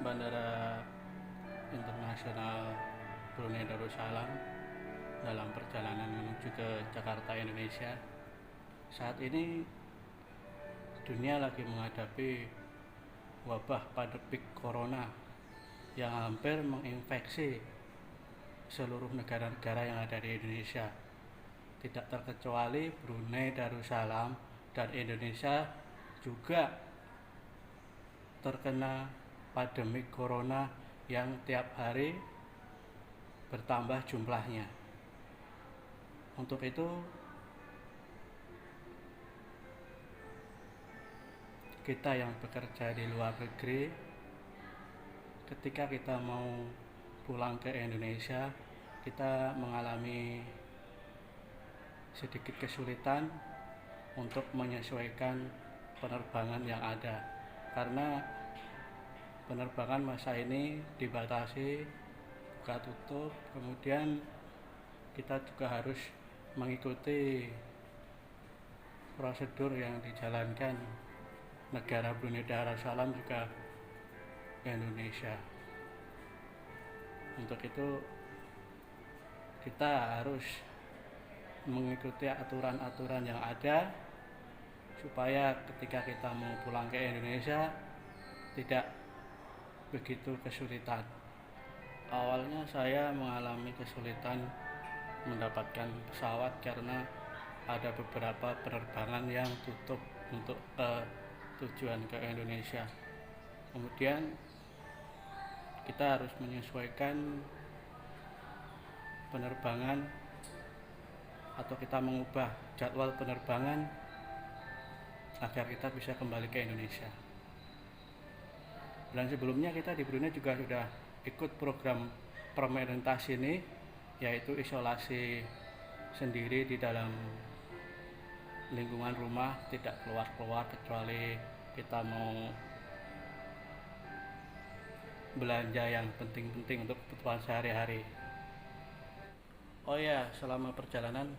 Bandara Internasional Brunei Darussalam dalam perjalanan menuju ke Jakarta, Indonesia. Saat ini dunia lagi menghadapi wabah pandemik corona yang hampir menginfeksi seluruh negara-negara yang ada di Indonesia. Tidak terkecuali Brunei Darussalam dan Indonesia juga terkena pandemi corona yang tiap hari bertambah jumlahnya. Untuk itu kita yang bekerja di luar negeri, ketika kita mau pulang ke Indonesia, kita mengalami sedikit kesulitan untuk menyesuaikan penerbangan yang ada, karena penerbangan masa ini dibatasi, buka tutup. Kemudian kita juga harus mengikuti prosedur yang dijalankan negara Brunei Darussalam juga Indonesia. Untuk itu kita harus mengikuti aturan-aturan yang ada supaya ketika kita mau pulang ke Indonesia tidak begitu kesulitan. Awalnya saya mengalami kesulitan mendapatkan pesawat karena ada beberapa penerbangan yang tutup untuk tujuan ke Indonesia. Kemudian kita harus menyesuaikan penerbangan atau kita mengubah jadwal penerbangan agar kita bisa kembali ke Indonesia. Dan sebelumnya kita di Brunei juga sudah ikut program pemerintah sini, yaitu isolasi sendiri di dalam lingkungan rumah, tidak keluar-keluar kecuali kita mau belanja yang penting-penting untuk kebutuhan sehari-hari. Oh ya, selama perjalanan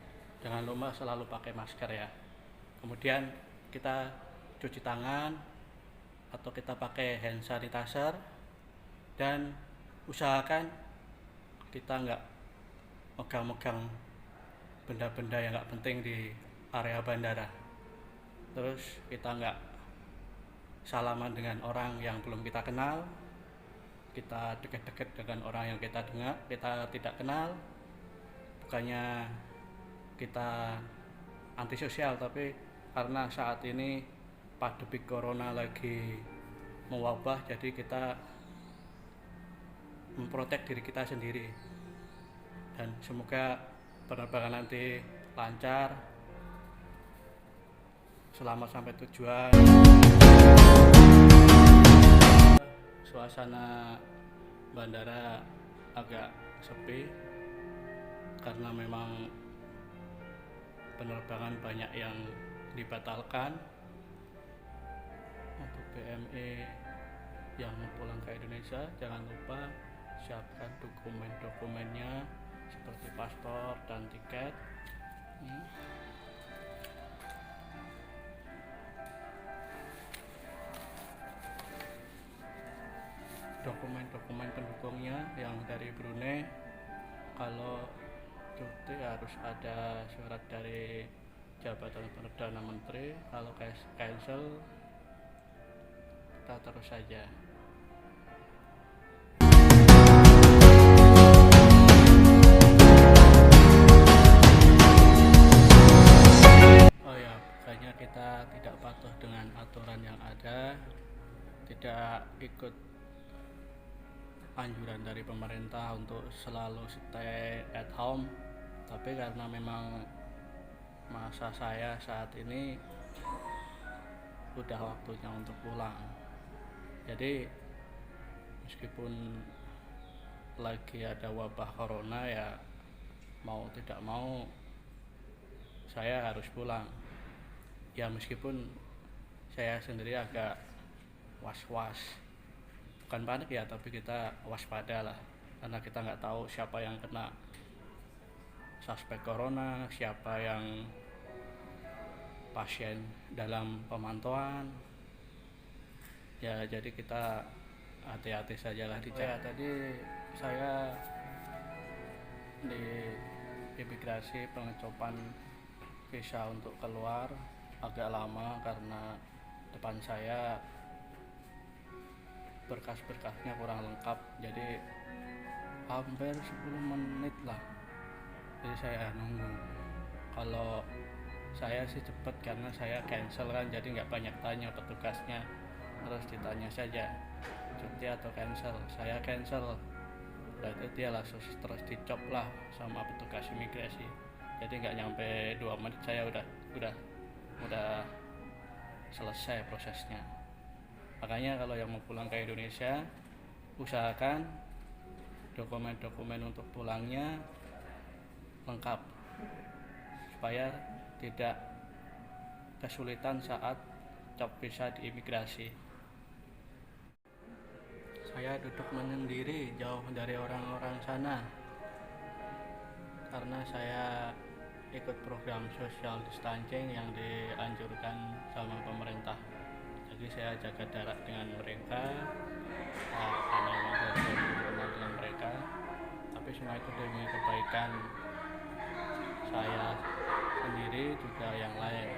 jangan lupa selalu pakai masker ya. Kemudian kita cuci tangan atau kita pakai hand sanitizer, dan usahakan kita nggak megang-megang benda-benda yang nggak penting di area bandara. Terus kita nggak salaman dengan orang yang belum kita kenal, kita deket-deket dengan orang yang kita tidak kenal. Bukannya kita antisosial, tapi karena saat ini pandemi corona lagi mewabah, jadi kita memprotek diri kita sendiri. Dan semoga penerbangan nanti lancar, selamat sampai tujuan. Suasana bandara agak sepi karena memang penerbangan banyak yang dibatalkan. Untuk PME yang pulang ke Indonesia, jangan lupa siapkan dokumen-dokumennya seperti paspor dan tiket. Dokumen-dokumen pendukungnya yang dari Brunei, kalau cuti harus ada surat dari jabatan Perdana Menteri. Kalau cancel, kita terus saja. Oh ya, bukannya kita tidak patuh dengan aturan yang ada, tidak ikut anjuran dari pemerintah untuk selalu stay at home, tapi karena memang masa saya saat ini udah waktunya untuk pulang. Jadi meskipun lagi ada wabah corona, ya mau tidak mau saya harus pulang. Ya meskipun saya sendiri agak was-was, bukan panik ya, tapi kita waspada lah, karena kita nggak tahu siapa yang kena suspek corona, siapa yang pasien dalam pemantauan. Ya jadi kita hati-hati sajalah di jalan. Tadi saya di imigrasi pengecopan visa untuk keluar agak lama karena depan saya berkas-berkasnya kurang lengkap, jadi hampir 10 menit lah, jadi saya nunggu. Kalau saya sih cepet karena saya cancel kan, jadi nggak banyak tanya petugasnya, terus ditanya saja cuti atau cancel. Saya cancel, berarti dia langsung terus dicop lah sama petugas imigrasi, jadi nggak nyampe 2 menit saya udah selesai prosesnya. Makanya kalau yang mau pulang ke Indonesia, usahakan dokumen-dokumen untuk pulangnya lengkap supaya tidak kesulitan saat cop visa di imigrasi. Saya duduk menyendiri jauh dari orang-orang sana karena saya ikut program social distancing yang dianjurkan sama pemerintah. Jadi saya jaga jarak dengan mereka, karena memang saya berhubungan dengan mereka, tapi semua itu demi kebaikan saya sendiri juga yang lain.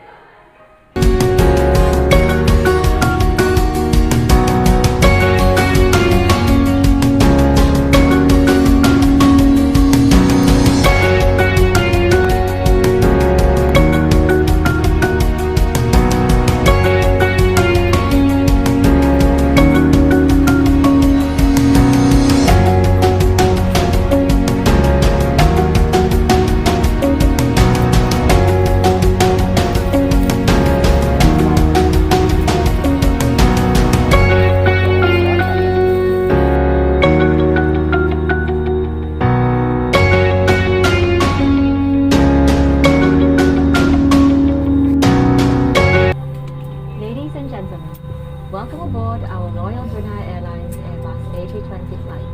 Welcome aboard our Royal Brunei Airlines Airbus A320 flight.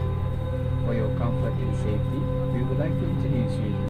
For your comfort and safety, we would like to introduce you to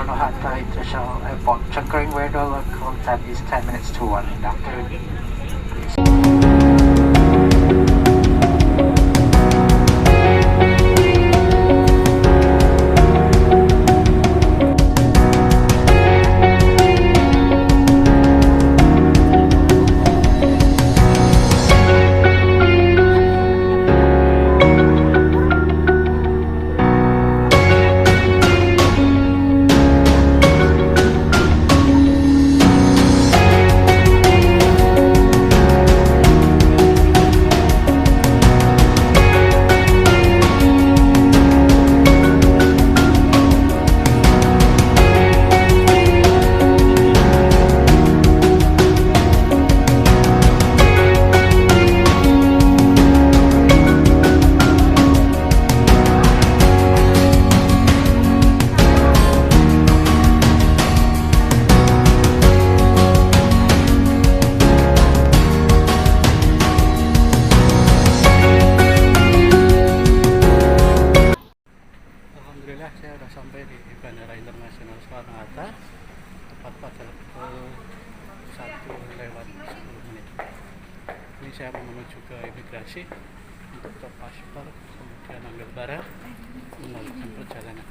Soekarno-Hatta International Airport. Checkering radar local time is 10 minutes to 1 in the afternoon. Alhamdulillah saya sudah sampai di Bandara Internasional Soekarno-Hatta tepat pada pukul 1:10. Ini saya mau menuju ke imigrasi untuk cek paspor, kemudian ambil barang, melanjutkan perjalanan.